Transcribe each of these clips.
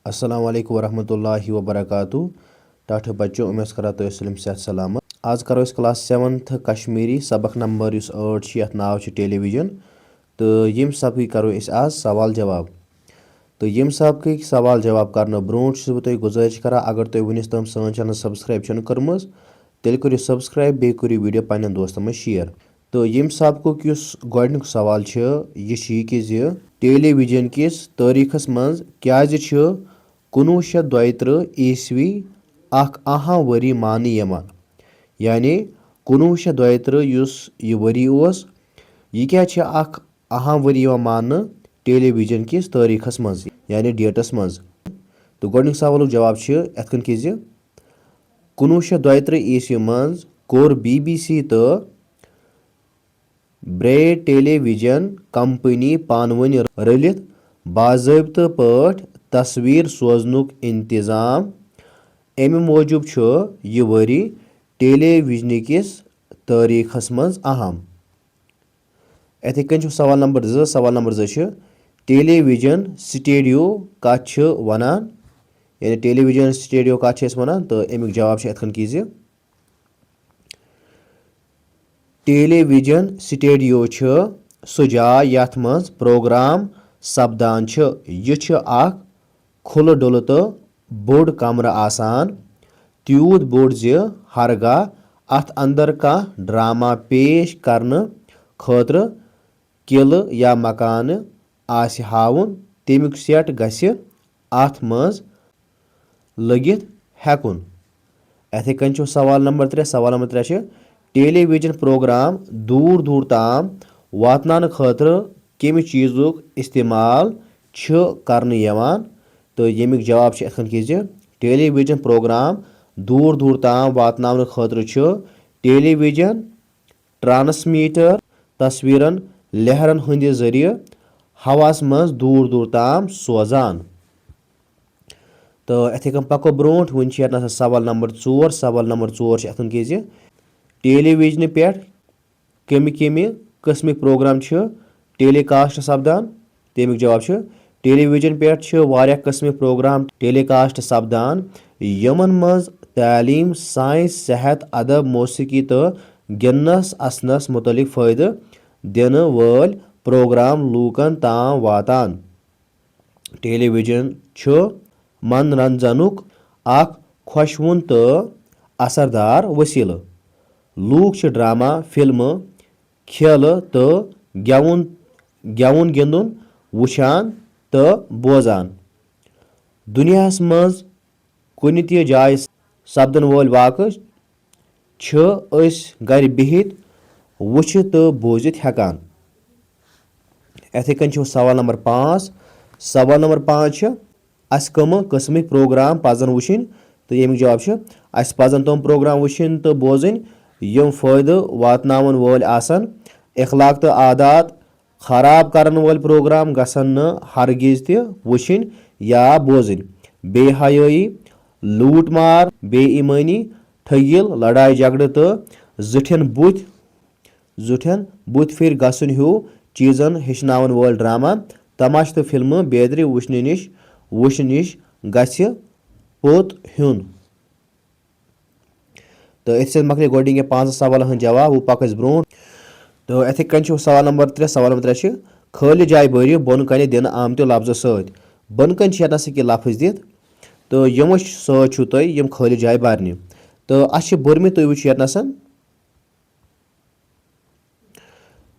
अस्सलाम वालेकुम वरहमतुल्लाहि वबरकातुहू। टाठ बच्चों उमेद करा तो सलिम सेहत सलामत। आज करो क्लास 7th कश्मीरी सबक नंबर 8 यथ नाव टेलीविजन। तो यम सबक करो आज सवाल जवाब। तो यम सबक सवाल जवाब करने ब्रोट बह गुजारिश करा अगर तुम वनिस तम सान चैनल सब्सक्राइब कर्म तेल करो सब्सक्राइब बे करो वीडियो पन्न दोस्तन में शेयर। तो यम सबक गोडनिक सवाल यह टेलीविजन किस तारीखस मज क्या 1932 ईस्वी अख अहम वरी मान यमान। यानी 1932 यह वरी यह क्या अख अहम वरी मान टेलीविजन किस तारीखस मज यानी डेटस मज। तो गोडनिक सवाल जवाब यथ कन 1932 ईस्वी मज कोर BBC तो ब्रेड टेलीविजन कंपनी पानवन रलित बाज़ाब्त पट तस्वीर सोजनुक इंतजाम। अमि मूजूब यह वरी टेलीविजन किस तारीखस मज अहम। इथे कन सवाल नंबर 2। सवाल नंबर 2 टेलीविजन स्टूडियो कत वनान यानी टेलीविजन स्टूडियो कत वनान। तो अमुक जवाब यथ कन टेलीविजन स्टूडियो सह जाय यथ मज प्रोग्राम सपदान यह खुल डुल तो बोड़ कमर आसान तूत बोड़ हरगाह अथ अंदर कह ड्रामा पेश करने खतर किल या मकान आसि हावुन तमिक सेट गछि अथ मज लगित हेकुन। इथे कन सवाल नंबर 3। सवाल नंबर 3 टेलीविजन प्रोग्राम दूर दूर ताम वातनान खतर कम चीजुक इस्तेमाल करने यवान। तो यमिक जवाब यथ कन टेलीविजन प्रोग्राम दूर दूर ताम वातनान खतर टेलीविजन ट्रांसमीटर तस्वीरन लहरन हंद जरिए हवास मज दूर दूर ताम सोजान। तो इथे कन पको ब्रोट वन सवाल नंबर 4। सवाल नंबर 4 यथ कन टेलीविजन पे कम किस्मिक प्रोग्राम टेलीकास्ट सपदान। तमिक जवाब टेलीविजन पे वारिया किस्मिक प्रोग्राम टेलीकास्ट सपदान यमन मज तालीम साइंस सेहत अदब मौसीकी तो गिनस असनस मुतलिक फायदे दिन वल प्रोग्राम लूकन ताम वातान। टेलीविजन मनोरंजनुक अख खुशवुन तो असरदार वसील। लूक ड्रामा फिल्म खेल तो गेवन गिंदुन वुचान तो बोजान। दुनियास मज कुन ति जाय सपदन वोल वाक़ गर बिहित वुच तो बोजित हेकान। इथे कन सवाल नंबर 5। सवाल नंबर 5 अस कम किस्मिक प्रोग्राम पजन वुचिन। तो यमिक जवाब अस पजन तम प्रोग्राम वुचिन तो बोजन यम फायदे वातनावन वोल आसन। इखलाक तो आदात खराब करन वोल प्रोग्राम गसन न हरगिज ते वुचिन या बोजन। बेहयाई लूट मार बेईमानी ठगिल लड़ाई झगड़ तो जुठन बुत फिर गसन ह्यू चीजन हेचनावन वोल ड्रामा तमाश तो फिल्म बेदरी वुच निश गछि पोत ह्युन। तो इस मकल गोडिंग 5 सवाल जवाब वो पक ब्रोट। तो इथे कन सवाल नंबर 3। सवाल नंबर 3 खाली जाय भरियो बन कन दिन आमत लफ्जो सत बन कन कि लफ्ज दित। तो यमो सत यम खाली जाय भरने। तो अस बरम तुम वो यसन।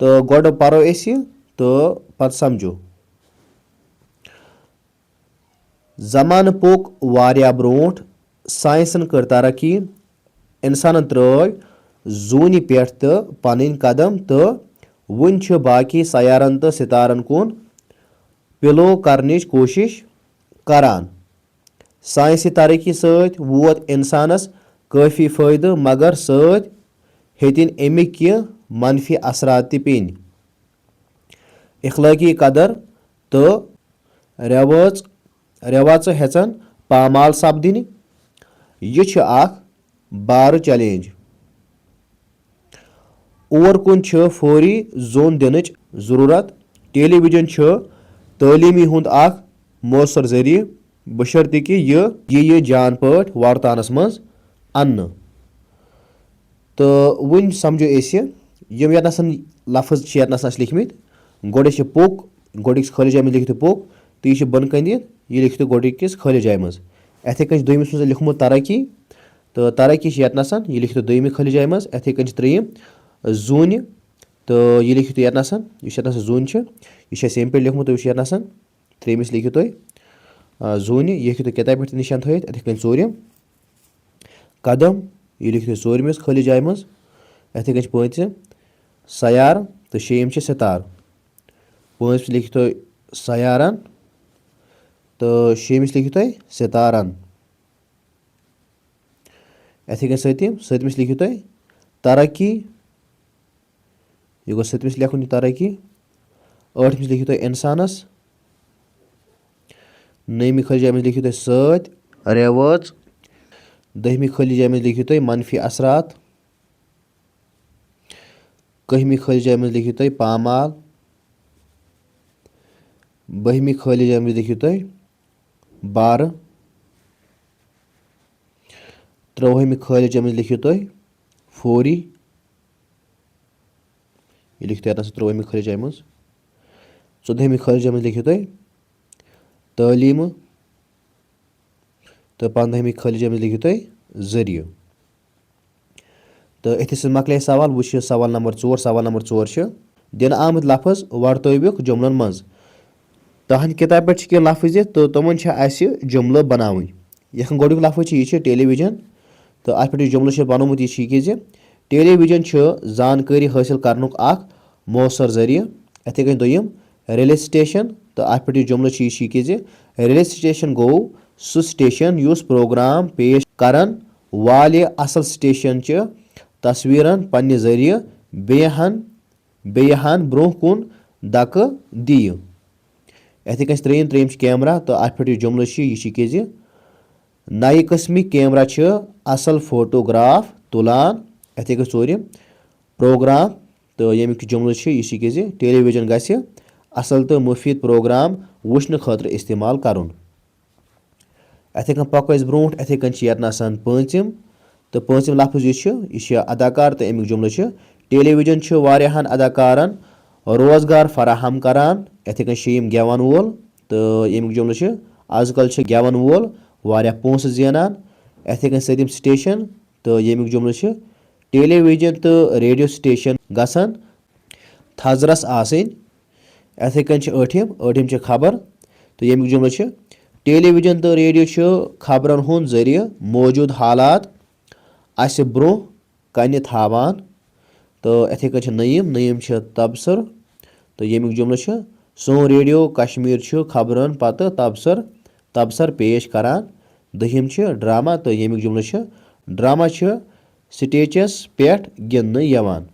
तो गोड परो तो पत समझो। जमान पोक वारिया ब्रोट साइंसन कर तरक्की इंसान त्रय जून पे तो पन कदम तो वन बाकी सयारन तो सितारन कुन पिलो करने कोशिश करान। साइंसी तरक्की सत वोत इंसानस काफी फायदे मगर सत हेतिन अमिक कि मनफी असरात ते पेन। इखलाकी कदर तो रेवाच हेचन पामाल सपदिन यह अख बार चैलेंज। और कुन फौरी जोन दिन जरूरत। टेलीविजन तालीमी हुंद अख मौसर जरिए बशर्ते कि ये जान पट वारतानस मज अन्न तो वन समझो यम यतन लफ्ज यतन लिखमित गोडे पोक गोडिकस खाली जाय में लिखित पोक तो यह बन कन यह लिखित गोडिकस खाली जाय मज अथे कन दोयमिस मज लिखमुत तरक्की तो तरक्की यतन यह लिखित दोयमि खाली जाय मज अथे कन त्रेयम जून तो यह लिखित यतन यह जून यह पे लिखमुत यतन त्रेयमिस लिखित तुम जून यह हेकि किताब पे निशान थत अथे कन चूरम कदम यह लिखित चूरमिस खाली जाय मज अथे कन पम सयार तो शेम सितार पमिस लिखित सयारन तो शेमिस लिखित सितारन अथे कन सतमिस लिखित तरक्की यह गो सतमिस लिखुन तरक्की ठमिस लिखित इंसानस नयमि खाली जाय में लिखित सत रेवाज दहमि खाली जाय में लिखित मनफी असरात कहमि खाली जाय में लिखित पामाल बहमि खाली जाय में लिखित बार त्रोहमि खाली जाय में लिखित फौरी यह लिखित यतन त्रोहमि खाली जाय मज चौदहमि खाली जाय में लिखित तालीम तो 15हमी खाली जाय में लिखित जरिए तो अथ मकल सवाल वो सवाल नंबर 4 सवाल नंबर 4 दिन आमत लफ्ज वर्तविक जुमलन मज तहन किताब पे कह लफ्ज तो तमन जुमल बनावन यखन गोडुक लफ्ज यह टेलीविजन तो अत पे जुमल बनोमुत यह टेलीविजन जानकारी हासिल करनुक मौसर जरिए अथे कन दोयम रेलवे स्टेशन तो अत पे जुमल यह रेलवे स्टेशन गो सह स्टेशन युस प्रोग्राम पेश करन वाले असल स्टेशन च तस्वीरन पन्ने जरिए बेहन ब्रोह कुन दक दी अथे कन त्रेयम कैमरा तो अत पे जुमल यह नए किस्मिक कैमरा असल फोटोग्राफ तुलान अथे कन चूरम प्रोग्राम तो यमिक जुमल यह टेलीविजन गस असल तो मुफीद प्रोग्राम वुचन खतर इस्तेमाल करुन अथे कन पक ब्रो अथे कन यतन पम तो पम लफ्ज यह अदाकार तो अमिक जुमल टेलीविजन वारियाहन अदाकारन रोजगार फराहम करान अथे कन शेम गेवन वोल तो यमिक जुमल आजकल गेवन वोल वारिया पोंस जेनान अथे कन सतम स्टेशन तो यमिक जुमल टेलीविजन तो रेडियो स्टेशन गसन थजरस आसन अथे कन ठम खबर तो यमिक जुमल टेलीविजन तो रेडियो खबरन हुंद जरिए मौजूद हालात अस ब्रो कन थावान तो अथे कन नयम तबसर तो यमिक जुमल सोन रेडियो कश्मीर खबरन पत तबसर पेश करान दहिम ड्रामा तो यमिक जुमल ड्रामा स्टेजस पे गिंदन यवान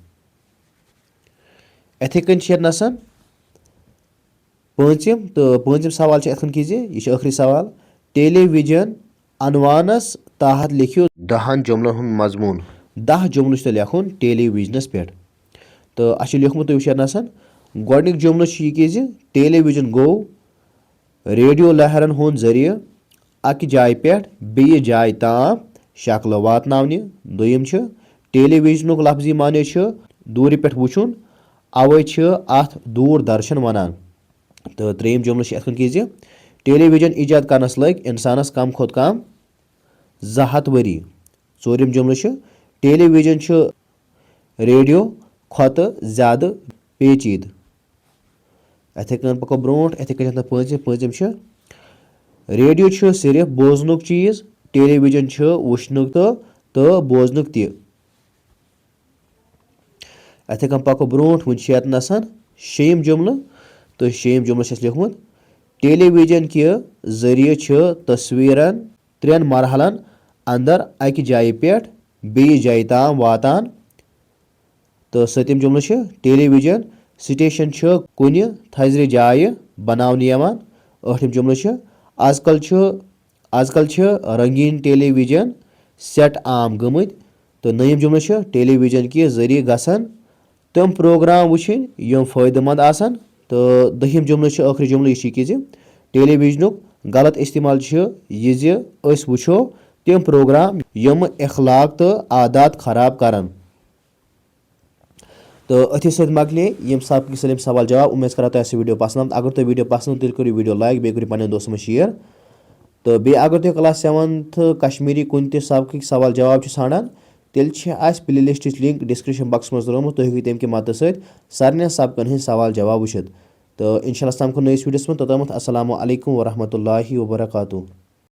अथे कन यतन पम सवाल अथन यह आखिरी सवाल टेलीविजन अनवानस तहत लिखियो 10 जुमलन हुंद मजमून 10 जुमल लेखुन टेलीविजनस पे तो अ लिखमुत यतन गोडनिक जुमल यह टेलीविजन गो रेडियो लहरन हुंद जरिए अक जाय पे बेयि जाय ताम शक्ल वातनावने दोयम टेलीविजनुक लफ्जी माने दूर पे वुचुन अवै अथ दूरदर्शन वनान तो त्रेयम जुमल अथन टेलीविजन ईजाद करनस लग इंसानस कम खोत कम 200 वरी चूरम जुमल टेलीविजन रेडियो खोत ज्यादा पेचीद अथे कन पको ब्रो अथे कन पम रेडियो सिर्फ बोजनुक चीज टेलीविजन वुचनुक तो बोजनुक ति अथे कन पको ब्रो वन यतन शेम जुमल तो शेम जुमल लिखमुत टेलीविजन के जरिए तस्वीरन 3 मरहलन अंदर अक जाय पे बेयि जाय ताम वातान तो सतम जुमल टेलीविजन स्टेशन कुन थजर जाय बनावने यवान ठम जुमल आजकल रंगीन टेलीविजन सेट आम गमत तो नयम जुमल टेलीविजन के जरिए गसन तम प्रोग्राम वुचिन यम फायदेमंद आसन तो दहिम जुमल आखिरी जुमल यह टेलीविजनुक गलत इस्तेमाल यह ज अस वुछो तिम प्रोग्राम यम अखलाक तो आदात खराब करन। तो अथि सत मकले यम सबक सलीम सवाल जवाब। उम्मीद करा तुम वीडियो पसंद। अगर तुम वीडियो पसंद तेल करो वीडियो लाइक बे करो पन्न दोस्तन शेयर। तो बे अगर तुम क्लास 7th कश्मीरी कुन ते सबक सवाल जवाब ान तेल play list link description box में त्रुमुत तुम हेकु तम मदद सत सारे सबकन हंद सवाल जवाब वुचित। तो इंशाल्लाह तमको नईस वीडियोस में तोतमत अस्सलामु अलैकुम वरहमतुल्लाहि वबरकातुहू।